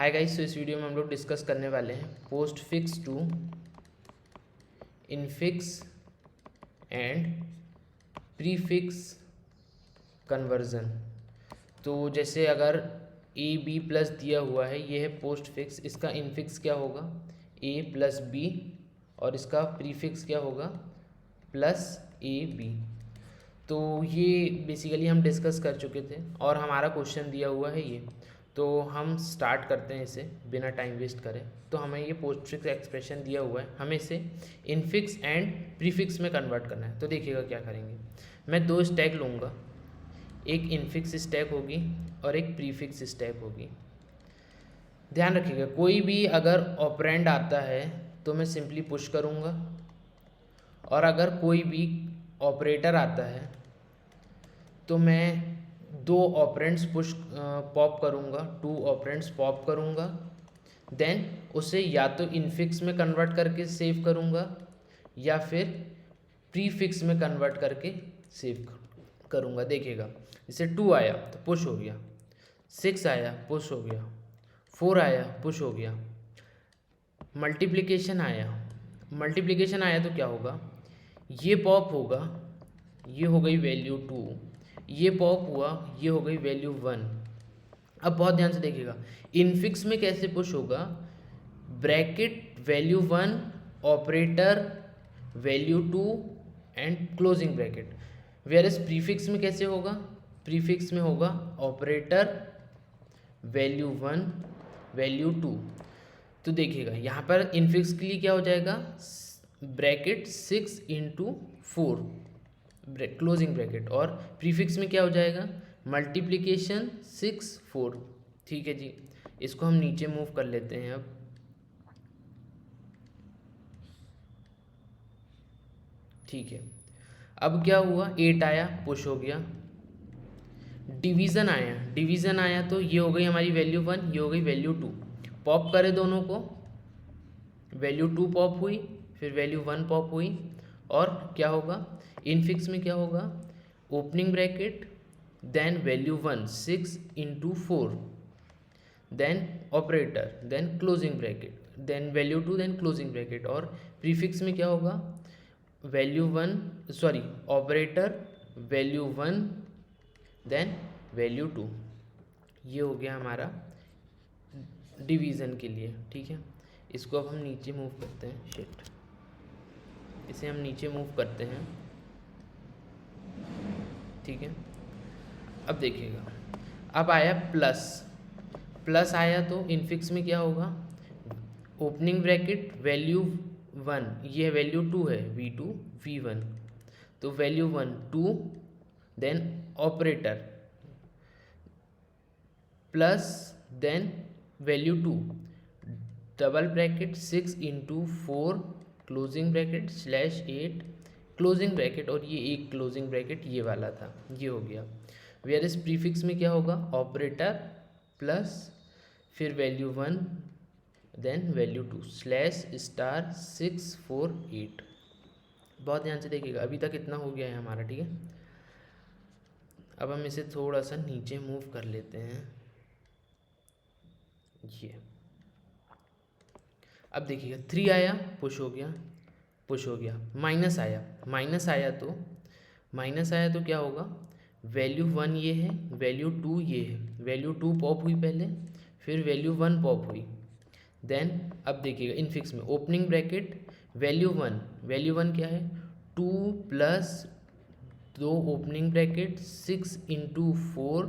Hi guys, तो इस video में हम लोग डिस्कस करने वाले हैं postfix to infix and prefix conversion. तो जैसे अगर ए बी प्लस दिया हुआ है, ये है पोस्ट फिक्स, इसका इनफिक्स क्या होगा ए प्लस बी और इसका प्रीफिक्स क्या होगा प्लस ए बी। तो ये बेसिकली हम डिस्कस कर चुके थे और हमारा क्वेश्चन दिया हुआ है ये। तो हम स्टार्ट करते हैं इसे बिना टाइम वेस्ट करें। तो हमें ये पोस्ट फिक्स एक्सप्रेशन दिया हुआ है, हमें इसे इनफिक्स एंड प्रीफिक्स में कन्वर्ट करना है। तो देखिएगा क्या करेंगे, मैं दो स्टैक लूँगा, एक इनफिक्स स्टैक होगी और एक प्रीफिक्स स्टैक होगी। ध्यान रखिएगा, कोई भी अगर ऑपरेंड आता है तो मैं सिंपली पुश करूँगा, और अगर कोई भी ऑपरेटर आता है तो मैं दो ऑपरेंड्स पुश पॉप करूँगा, टू ऑपरेंड्स पॉप करूँगा, देन उसे या तो इनफिक्स में कन्वर्ट करके सेव करूँगा या फिर प्रीफिक्स में कन्वर्ट करके सेव करूँगा। देखिएगा, जैसे 2 आया तो पुश हो गया, 6 आया पुश हो गया, 4 आया पुश हो गया, मल्टीप्लिकेशन आया तो क्या होगा, ये पॉप होगा, ये हो गई वैल्यू 2, ये पॉप हुआ, ये हो गई वैल्यू 1। अब बहुत ध्यान से देखिएगा, इनफिक्स में कैसे पुश होगा, bracket value 1 operator value 2 and closing bracket. Whereas prefix में कैसे होगा, प्रीफिक्स में होगा ऑपरेटर वैल्यू 1 वैल्यू 2। तो देखिएगा यहाँ पर इनफिक्स के लिए क्या हो जाएगा, ब्रैकेट 6 इंटू 4 क्लोजिंग ब्रैकेट, और प्रीफिक्स में क्या हो जाएगा मल्टीप्लिकेशन 6 4। ठीक है जी, इसको हम नीचे मूव कर लेते हैं। अब ठीक है, अब क्या हुआ, 8 आया पुश हो गया, डिवीज़न आया तो ये हो गई हमारी वैल्यू 1, ये हो गई वैल्यू 2। पॉप करें दोनों को, वैल्यू 2 पॉप हुई, फिर वैल्यू 1 पॉप हुई, और क्या होगा इनफिक्स में क्या होगा, opening bracket then value 1 6 into 4 then operator then closing bracket then value 2 then closing bracket, और प्रीफिक्स में क्या होगा value 1 sorry operator value 1 then value 2। ये हो गया हमारा डिवीज़न के लिए। ठीक है, इसको अब हम नीचे मूव करते हैं, शिफ्ट इसे हम नीचे मूव करते हैं। ठीक है, अब देखिएगा, अब आया प्लस आया तो इनफिक्स में क्या होगा, ओपनिंग ब्रैकेट वैल्यू 1, ये वैल्यू 2 है v2 v1, तो value 1 2 then operator plus then value 2 double bracket 6 into 4 closing bracket slash 8 closing bracket, और ये एक क्लोजिंग ब्रैकेट ये वाला था, ये हो गया। वेयर इज प्रीफिक्स में क्या होगा, ऑपरेटर प्लस फिर value 1 then value 2 slash star 6 4 8। बहुत ध्यान से देखिएगा, अभी तक इतना हो गया है हमारा। ठीक है, अब हम इसे थोड़ा सा नीचे मूव कर लेते हैं। ये अब देखिएगा, 3 आया पुश हो गया, माइनस आया तो क्या होगा, वैल्यू 1 ये है, वैल्यू 2 ये है, वैल्यू 2 पॉप हुई पहले, फिर वैल्यू 1 पॉप हुई, देन अब देखिएगा इनफिक्स में ओपनिंग ब्रैकेट वैल्यू 1 क्या है 2 plus 2 opening bracket 6 into 4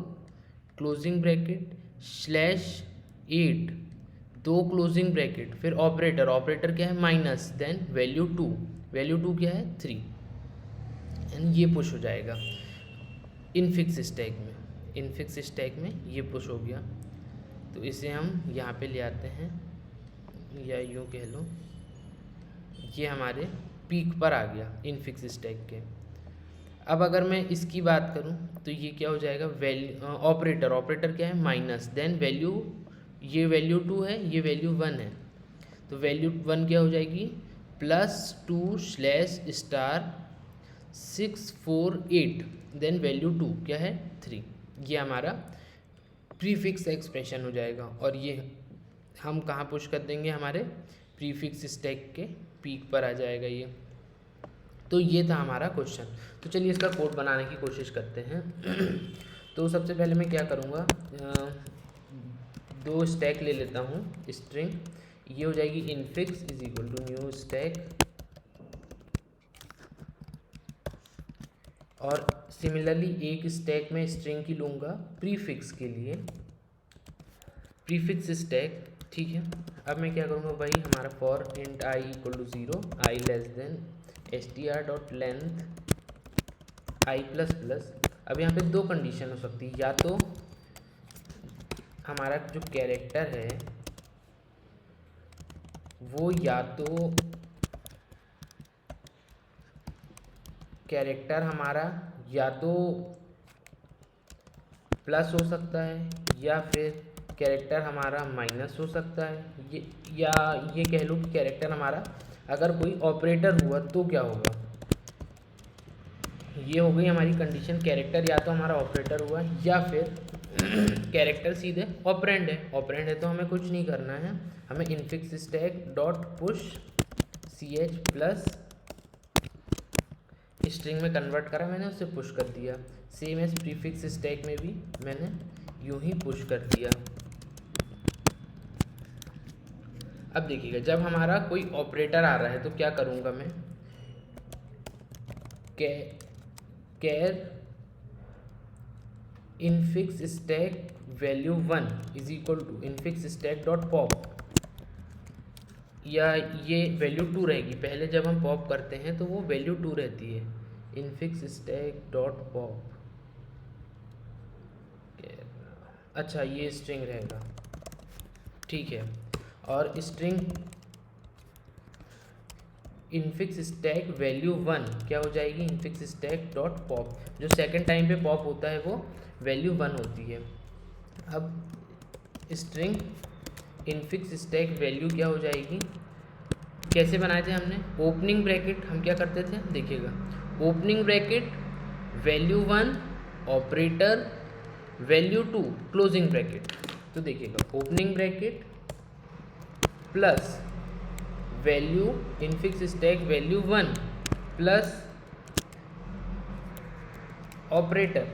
closing bracket slash 8 2 closing bracket, फिर ऑपरेटर क्या है माइनस, देन वैल्यू 2 क्या है 3, एंड ये पुश हो जाएगा इनफिक्स स्टैक में ये पुश हो गया। तो इसे हम यहाँ पे ले आते हैं, या यूँ कह लो ये हमारे पीक पर आ गया इनफिक्स स्टैक के। अब अगर मैं इसकी बात करूँ तो ये क्या हो जाएगा, वैल्यू ऑपरेटर क्या है माइनस, देन वैल्यू ये वैल्यू 2 है, ये वैल्यू 1 है, तो वैल्यू 1 क्या हो जाएगी +2 स्लैश स्टार 6 4 8 देन वैल्यू 2 क्या है 3। ये हमारा प्रीफिक्स एक्सप्रेशन हो जाएगा, और ये हम कहाँ पुश कर देंगे, हमारे प्रीफिक्स स्टैक के पीक पर आ जाएगा ये। तो ये था हमारा क्वेश्चन। तो चलिए इसका कोड बनाने की कोशिश करते हैं। तो सबसे पहले मैं क्या करूँगा, 2 स्टैक ले लेता हूँ स्ट्रिंग। ये हो जाएगी infix is equal to new stack, और सिमिलरली एक स्टैक में स्ट्रिंग की लूँगा प्रीफिक्स के लिए, प्रीफिक्स स्टैक, ठीक है। अब मैं क्या करूँगा, वही हमारा for int I equal to 0, I less than str.length I plus plus. अब यहाँ पे 2 कंडीशन हो सकती है, या तो हमारा जो कैरेक्टर है वो या तो कैरेक्टर हमारा या तो प्लस हो सकता है, या फिर कैरेक्टर हमारा माइनस हो सकता है, या ये कह लो कि कैरेक्टर हमारा अगर कोई ऑपरेटर हुआ तो क्या होगा। ये हो गई हमारी कंडीशन, कैरेक्टर या तो हमारा ऑपरेटर हुआ या फिर कैरेक्टर सीधे ऑपरेंड है। ऑपरेंड है तो हमें कुछ नहीं करना है, हमें infix stack dot push ch plus string में कन्वर्ट करा मैंने, उसे पुश कर दिया। सेम एज प्रीफिक्स स्टैक में भी मैंने यूं ही पुश कर दिया। अब देखिएगा, जब हमारा कोई ऑपरेटर आ रहा है तो क्या करूँगा मैं, char infix stack value 1 is equal to infix stack dot pop, या ये वैल्यू 2 रहेगी। पहले जब हम पॉप करते हैं तो वो वैल्यू 2 रहती है, इनफिक्स स्टैक डॉट पॉप। अच्छा, ये स्ट्रिंग रहेगा, ठीक है। और स्ट्रिंग इनफिक्स स्टैक वैल्यू 1 क्या हो जाएगी, इनफिक्स स्टैक डॉट पॉप। जो सेकंड टाइम पे पॉप होता है वो वैल्यू 1 होती है। अब स्ट्रिंग इनफिक्स स्टैक वैल्यू क्या हो जाएगी, कैसे बनाए थे हमने, ओपनिंग ब्रैकेट हम क्या करते थे, देखिएगा, opening bracket value 1 operator value 2 closing bracket. तो देखिएगा, opening bracket plus value infix stack value 1 plus operator,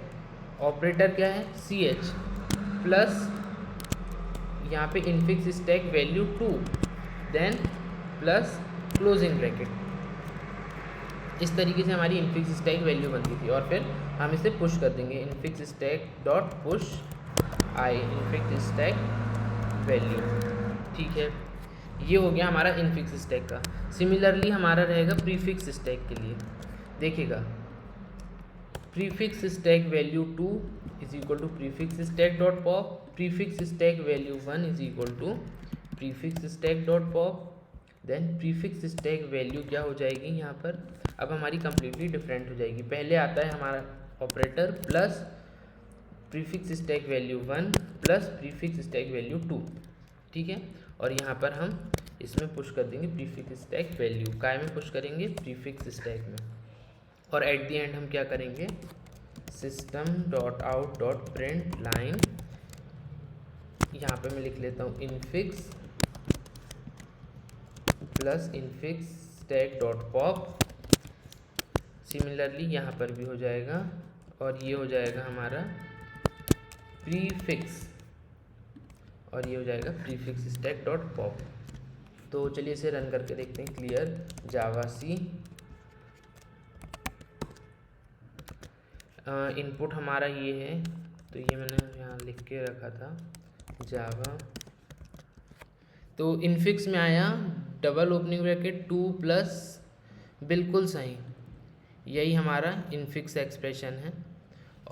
operator क्या है ch, प्लस यहाँ पे infix stack value 2 then plus closing bracket. इस तरीके से हमारी इनफिक्स स्टैक वैल्यू बनती थी, और फिर हम इसे पुश कर देंगे, infix stack dot push I infix stack value, ठीक है। ये हो गया हमारा इनफिक्स स्टैक का। सिमिलरली हमारा रहेगा प्रीफिक्स स्टैक के लिए, देखिएगा, prefix stack value 2 is equal to prefix stack dot pop, prefix stack value 1 is equal to prefix stack dot pop, then prefix stack value क्या हो जाएगी यहाँ पर, अब हमारी कंप्लीटली डिफरेंट हो जाएगी। पहले आता है हमारा operator plus prefix stack value 1 plus prefix stack value 2, ठीक है। और यहाँ पर हम इसमें पुश कर देंगे प्रीफिक्स स्टैक वैल्यू, काय में पुश करेंगे, प्रीफिक्स स्टैक में। और एट द एंड हम क्या करेंगे, system dot out dot print line, यहाँ पे मैं लिख लेता हूँ infix plus infix stack dot pop. Similarly यहाँ पर भी हो जाएगा, और ये हो जाएगा हमारा प्रीफिक्स, और ये हो जाएगा प्रीफिक्स स्टैक डॉट पॉप। तो चलिए इसे रन करके देखते हैं, क्लियर जावा सी। इनपुट हमारा ये है, तो ये मैंने यहाँ लिख के रखा था जावा। तो इनफिक्स में आया डबल ओपनिंग ब्रैकेट 2 प्लस, बिल्कुल सही, यही हमारा इनफिक्स एक्सप्रेशन है।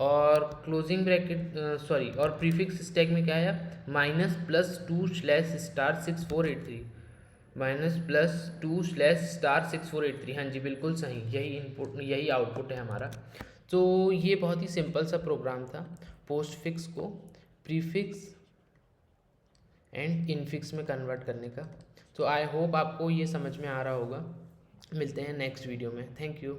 और क्लोजिंग ब्रैकेट सॉरी, और प्रीफिक्स स्टैक में क्या आया, minus plus 2 slash star 6483, minus plus 2 slash star 6483, हाँ जी बिल्कुल सही, यही इनपुट यही आउटपुट है हमारा। तो ये बहुत ही सिंपल सा प्रोग्राम था पोस्ट फिक्स को प्रीफिक्स एंड इनफिक्स में कन्वर्ट करने का। तो आई होप आपको ये समझ में आ रहा होगा। मिलते हैं नेक्स्ट वीडियो में, थैंक यू।